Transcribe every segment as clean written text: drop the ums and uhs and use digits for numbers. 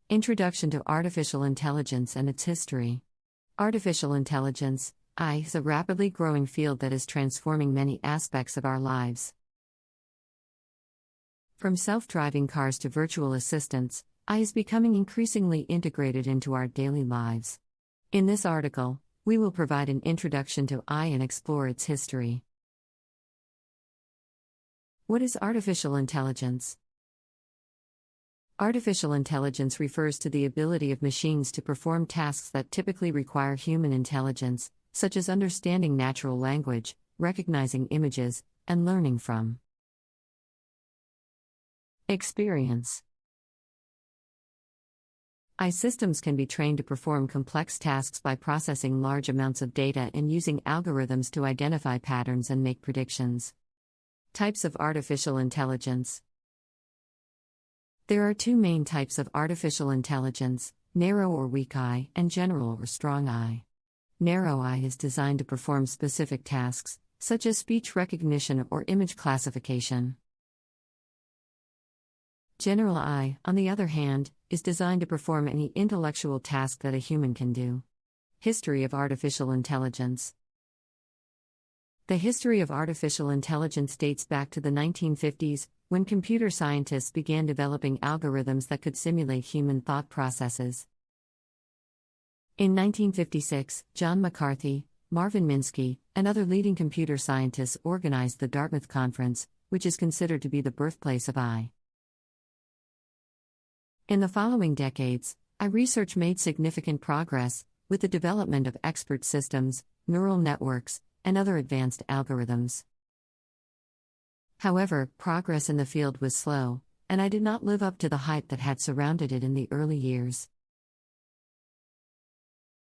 Introduction to Artificial Intelligence and its History. Artificial intelligence, AI, is a rapidly growing field that is transforming many aspects of our lives. From self-driving cars to virtual assistants, AI is becoming increasingly integrated into our daily lives. In this article, we will provide an introduction to AI and explore its history. What is artificial intelligence? Artificial intelligence refers to the ability of machines to perform tasks that typically require human intelligence, such as understanding natural language, recognizing images, and learning from experience. AI systems can be trained to perform complex tasks by processing large amounts of data and using algorithms to identify patterns and make predictions. Types of artificial intelligence. There are two main types of artificial intelligence: narrow or weak AI, and general or strong AI. Narrow AI is designed to perform specific tasks, such as speech recognition or image classification. General AI, on the other hand, is designed to perform any intellectual task that a human can do. History of artificial intelligence. The history of artificial intelligence dates back to the 1950s, when computer scientists began developing algorithms that could simulate human thought processes. In 1956, John McCarthy, Marvin Minsky, and other leading computer scientists organized the Dartmouth Conference, which is considered to be the birthplace of AI. In the following decades, AI research made significant progress, with the development of expert systems, neural networks, and other advanced algorithms. However, progress in the field was slow, and AI did not live up to the hype that had surrounded it in the early years.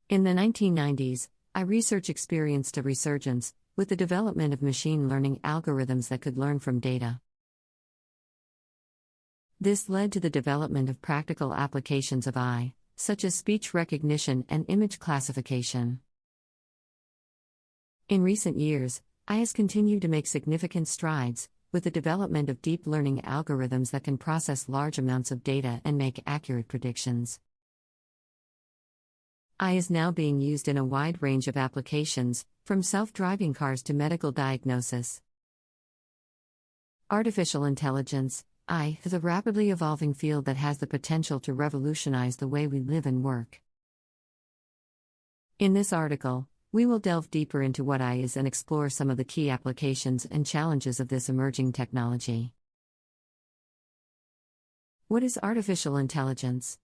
In the 1990s, AI research experienced a resurgence, with the development of machine learning algorithms that could learn from data. This led to the development of practical applications of AI, such as speech recognition and image classification. In recent years, AI has continued to make significant strides, with the development of deep learning algorithms that can process large amounts of data and make accurate predictions. AI is now being used in a wide range of applications, from self-driving cars to medical diagnosis. Artificial intelligence, AI, is a rapidly evolving field that has the potential to revolutionize the way we live and work. In this article, we will delve deeper into what AI is and explore some of the key applications and challenges of this emerging technology. What is artificial intelligence?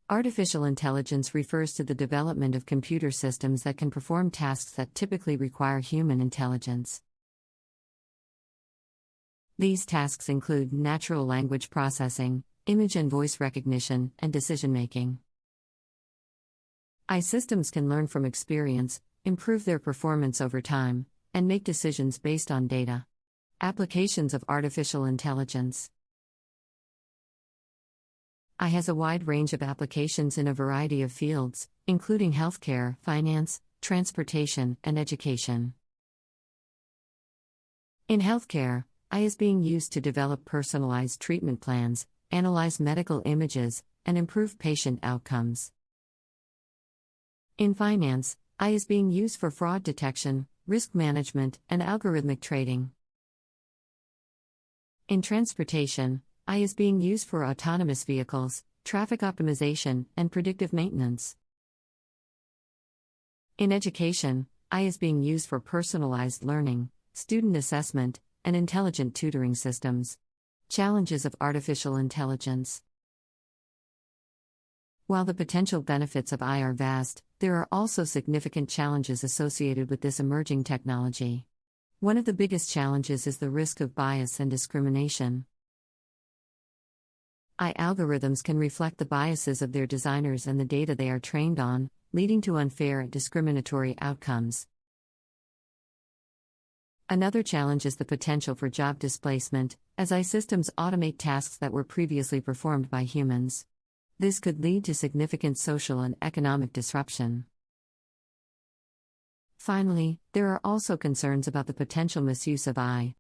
Artificial intelligence refers to the development of computer systems that can perform tasks that typically require human intelligence. These tasks include natural language processing, image and voice recognition, and decision-making. AI systems can learn from experience, improve their performance over time, and make decisions based on data. Applications of artificial intelligence. AI has a wide range of applications in a variety of fields, including healthcare, finance, transportation, and education. In healthcare, AI is being used to develop personalized treatment plans, analyze medical images, and improve patient outcomes. In finance, AI is being used for fraud detection, risk management, and algorithmic trading. In transportation, AI is being used for autonomous vehicles, traffic optimization, and predictive maintenance. In education, AI is being used for personalized learning, student assessment, and intelligent tutoring systems. Challenges of artificial intelligence. While the potential benefits of AI are vast, there are also significant challenges associated with this emerging technology. One of the biggest challenges is the risk of bias and discrimination. AI algorithms can reflect the biases of their designers and the data they are trained on, leading to unfair and discriminatory outcomes. Another challenge is the potential for job displacement, as AI systems automate tasks that were previously performed by humans. This could lead to significant social and economic disruption. Finally, there are also concerns about the potential misuse of AI,